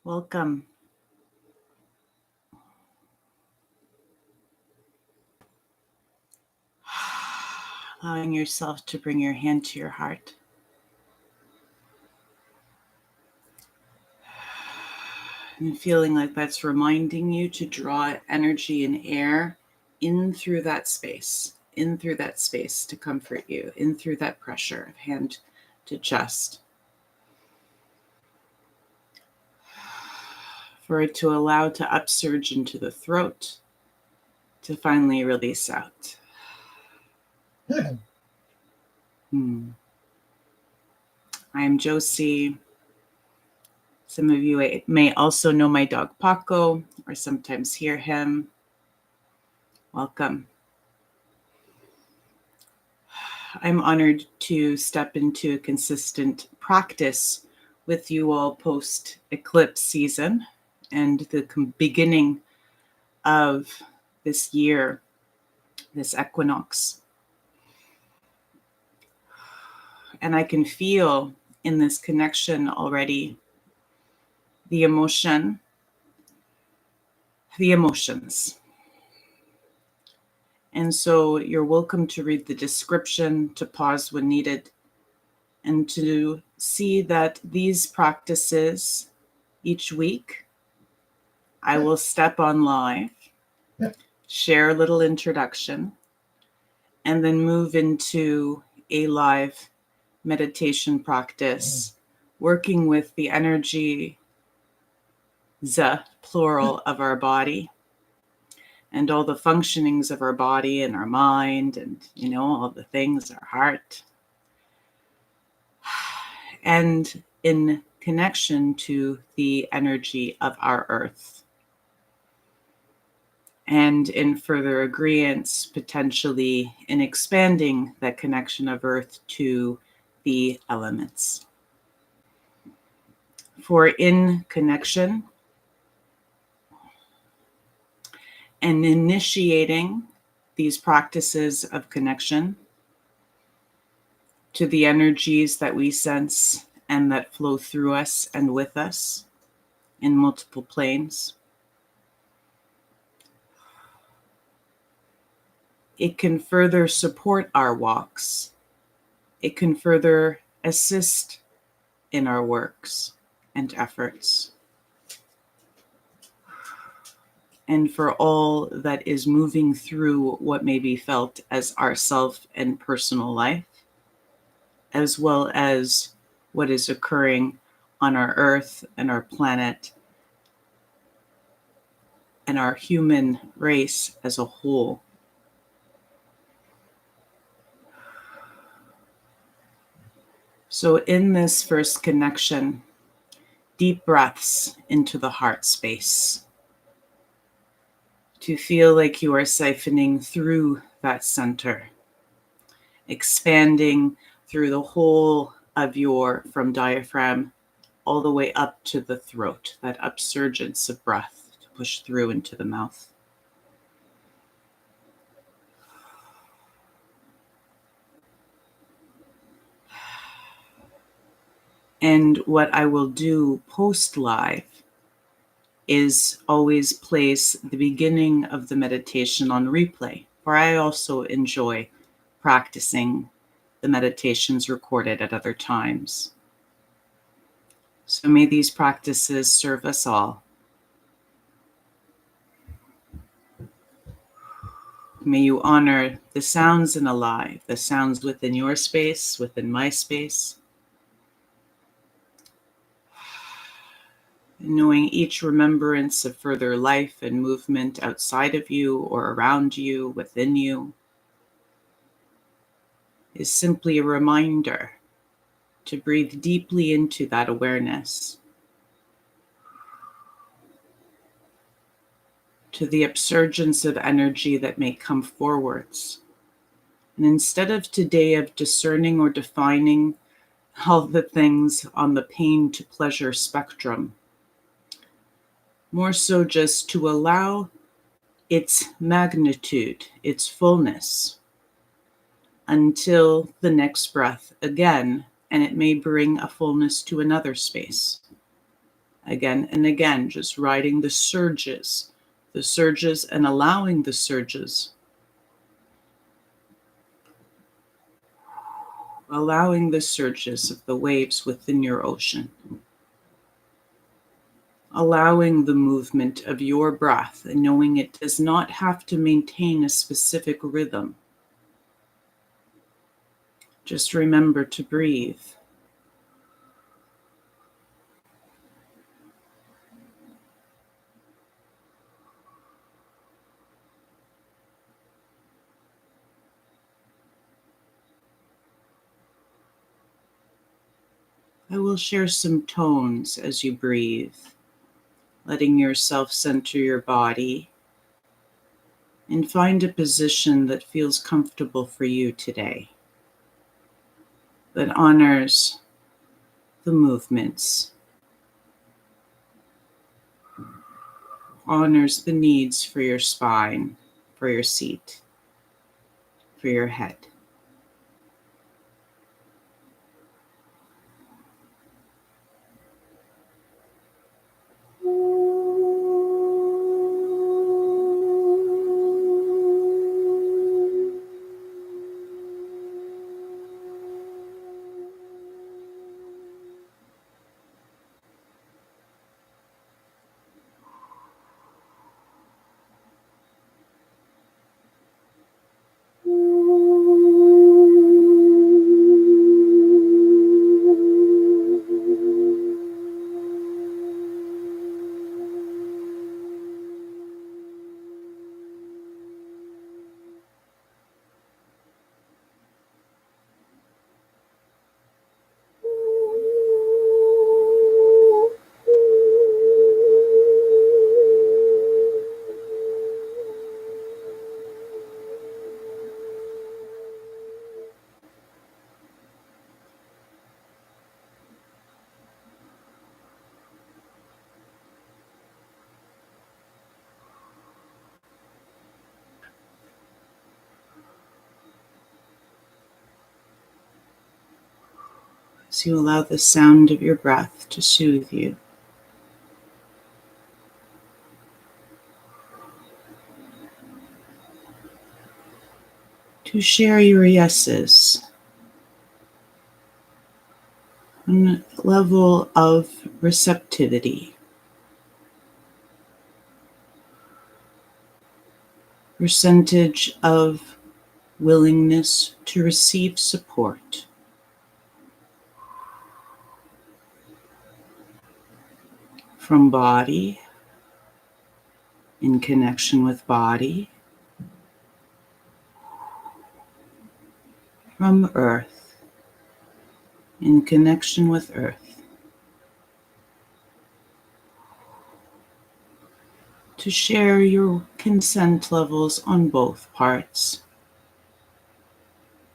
Welcome. Allowing yourself to bring your hand to your heart. And feeling like that's reminding you to draw energy and air in through that space to comfort you, in through that pressure of hand to chest. For it to allow to upsurge into the throat to finally release out. I am Josie. Some of you may also know my dog Paco or sometimes hear him. Welcome. I'm honored to step into a consistent practice with you all post-eclipse season and the beginning of this year, this equinox. And I can feel in this connection already the emotions. And so you're welcome to read the description, to pause when needed, and to see that these practices each week, I will step on live, share a little introduction, and then move into a live meditation practice, working with the energy, plural, of our body and all the functionings of our body and our mind and, all the things, our heart. And in connection to the energy of our earth. And in further agreeance, potentially in expanding that connection of earth to the elements. For in connection and initiating these practices of connection to the energies that we sense and that flow through us and with us in multiple planes. It can further support our walks. It can further assist in our works and efforts. And for all that is moving through what may be felt as our self and personal life, as well as what is occurring on our earth and our planet and our human race as a whole. So in this first connection, deep breaths into the heart space to feel like you are siphoning through that center, expanding through the whole of from diaphragm all the way up to the throat, that upsurgence of breath to push through into the mouth. And what I will do post-live is always place the beginning of the meditation on replay, for I also enjoy practicing the meditations recorded at other times. So may these practices serve us all. May you honor the sounds in alive, the sounds within your space, within my space. Knowing each remembrance of further life and movement outside of you or around you, within you, is simply a reminder to breathe deeply into that awareness, to the upsurgence of energy that may come forwards. And instead of today of discerning or defining all the things on the pain to pleasure spectrum, more so just to allow its magnitude, its fullness, until the next breath again, and it may bring a fullness to another space. Again and again, just riding the surges and allowing the surges, allowing the surges of the waves within your ocean, allowing the movement of your breath and knowing it does not have to maintain a specific rhythm. Just remember to breathe. I will share some tones as you breathe, letting yourself center your body and find a position that feels comfortable for you today, that honors the movements, honors the needs for your spine, for your seat, for your head. As you allow the sound of your breath to soothe you, to share your yeses on a level of receptivity, percentage of willingness to receive support from body, in connection with body, from earth, in connection with earth, to share your consent levels on both parts,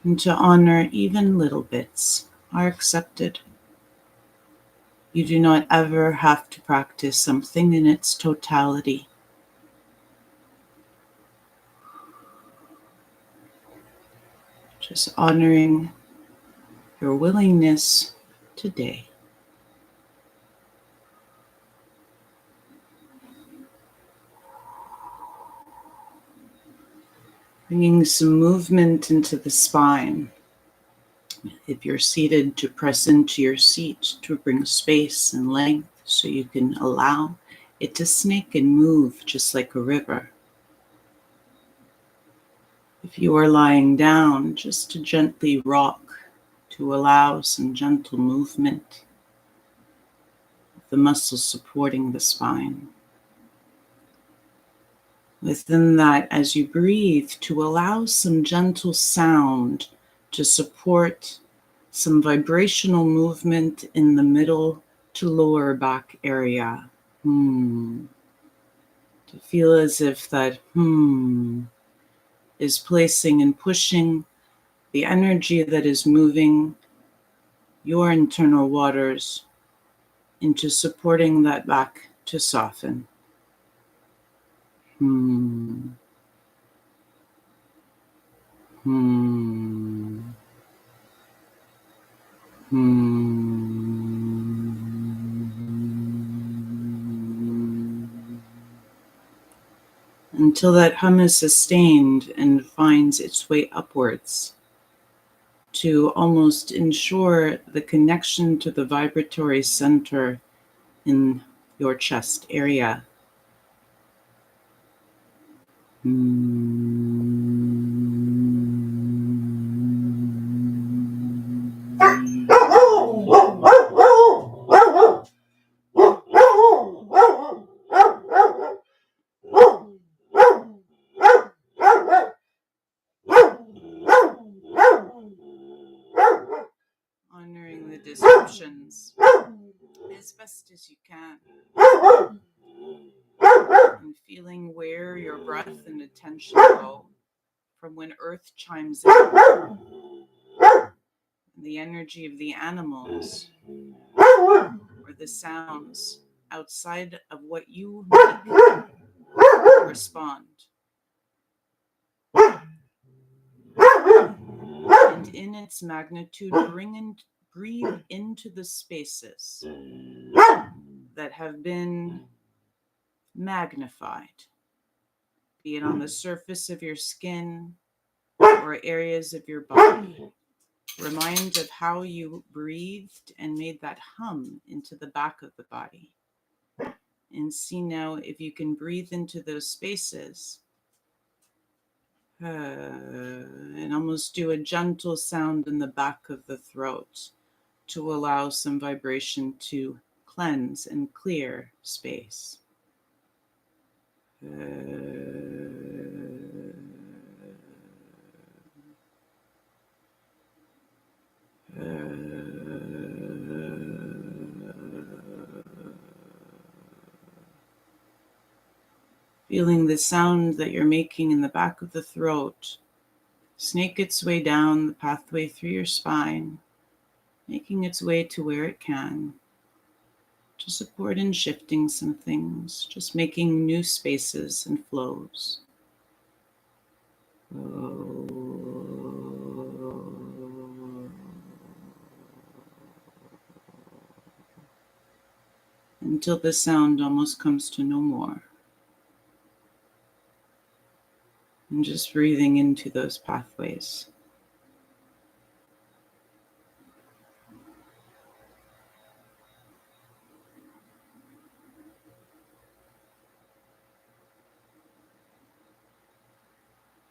and to honor even little bits are accepted. You do not ever have to practice something in its totality. Just honoring your willingness today. Bringing some movement into the spine. If you're seated, to press into your seat to bring space and length so you can allow it to snake and move just like a river. If you are lying down, just to gently rock, to allow some gentle movement of the muscles supporting the spine. Within that, as you breathe, to allow some gentle sound to support some vibrational movement in the middle to lower back area. To feel as if that is placing and pushing the energy that is moving your internal waters into supporting that back to soften. Hmm. Hmm. Hmm. until that hum is sustained and finds its way upwards to almost ensure the connection to the vibratory center in your chest area. Honoring the descriptions as best as you can, and feeling where your breath and attention go from when earth chimes in, and the energy of the animals or the sounds outside of what you make respond. And in its magnitude, breathe into the spaces that have been magnified, be it on the surface of your skin or areas of your body. Remind of how you breathed and made that hum into the back of the body. And see now if you can breathe into those spaces and almost do a gentle sound in the back of the throat to allow some vibration to cleanse and clear space. Feeling the sound that you're making in the back of the throat snake its way down the pathway through your spine, making its way to where it can, to support in shifting some things, just making new spaces and flows. Until the sound almost comes to no more. And just breathing into those pathways.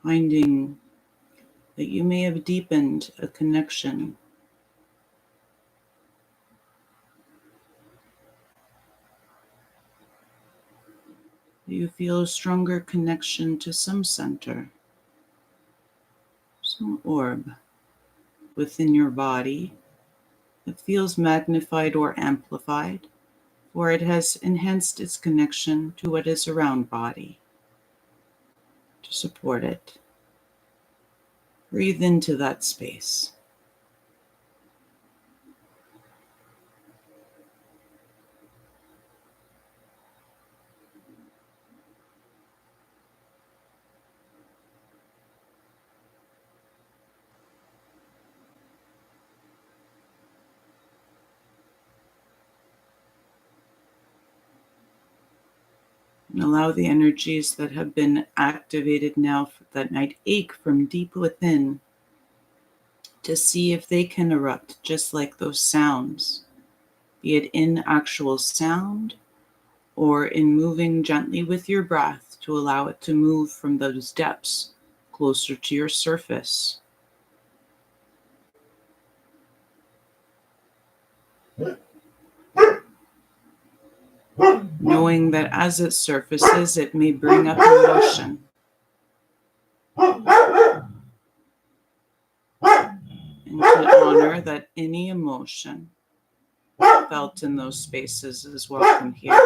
Finding that you may have deepened a connection. You feel a stronger connection to some center, some orb within your body that feels magnified or amplified, or it has enhanced its connection to what is around body to support it. Breathe into that space. And allow the energies that have been activated now that might ache from deep within to see if they can erupt just like those sounds, be it in actual sound or in moving gently with your breath to allow it to move from those depths closer to your surface. Knowing that as it surfaces, it may bring up emotion. And to honor that any emotion felt in those spaces is welcome here.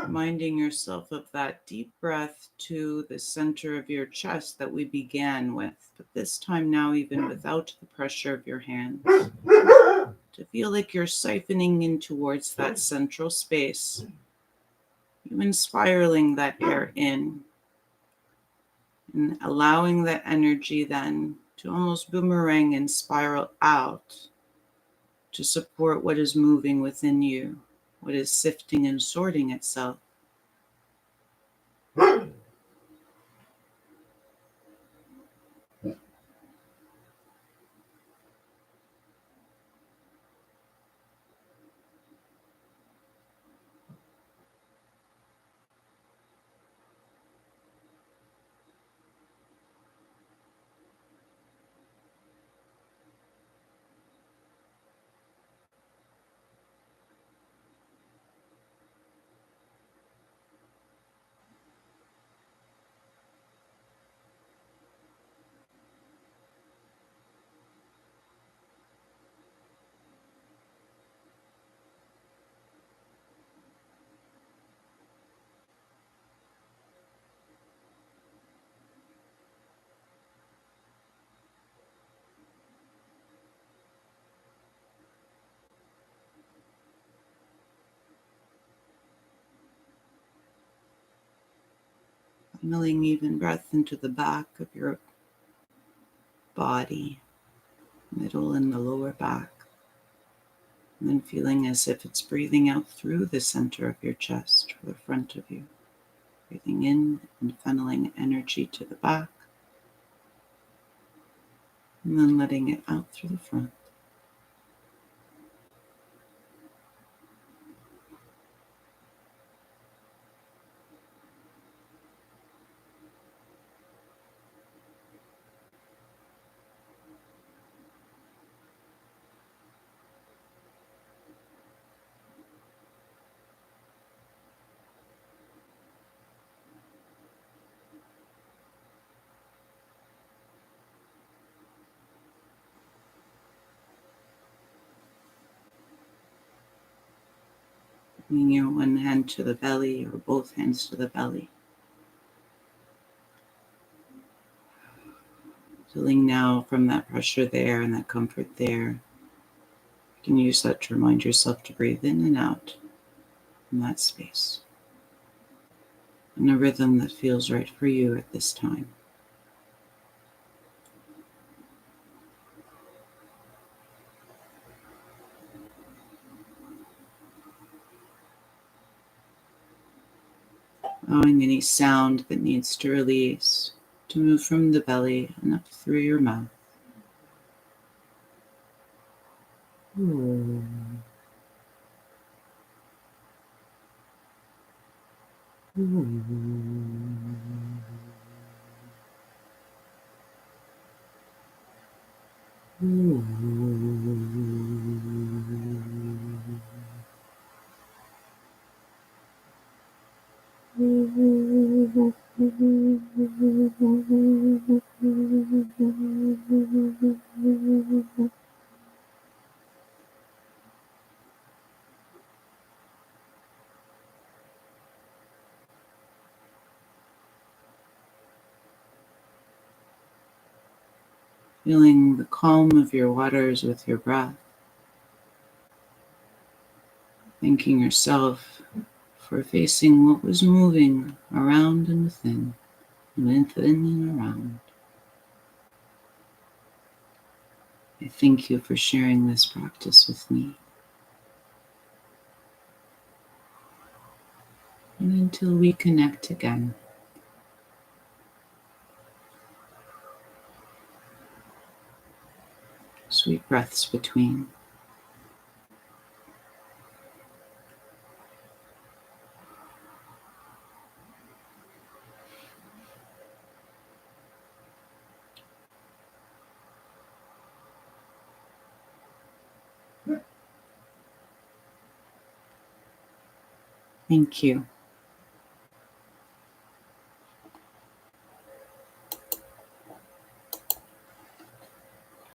Reminding yourself of that deep breath to the center of your chest that we began with, but this time now even without the pressure of your hands. to feel like you're siphoning in towards that central space, even spiraling that air in, and allowing that energy then to almost boomerang and spiral out to support what is moving within you, what is sifting and sorting itself. Funneling even breath into the back of your body, middle and the lower back, and then feeling as if it's breathing out through the center of your chest or the front of you. Breathing in and funneling energy to the back, and then letting it out through the front. Bringing your one hand to the belly or both hands to the belly. Feeling now from that pressure there and that comfort there. You can use that to remind yourself to breathe in and out from that space in a rhythm that feels right for you at this time. Allowing any sound that needs to release to move from the belly and up through your mouth. Ooh. Ooh. Ooh. Feeling the calm of your waters with your breath. Thanking yourself for facing what was moving around and within and around. I thank you for sharing this practice with me. And until we connect again, sweet breaths between. Thank you.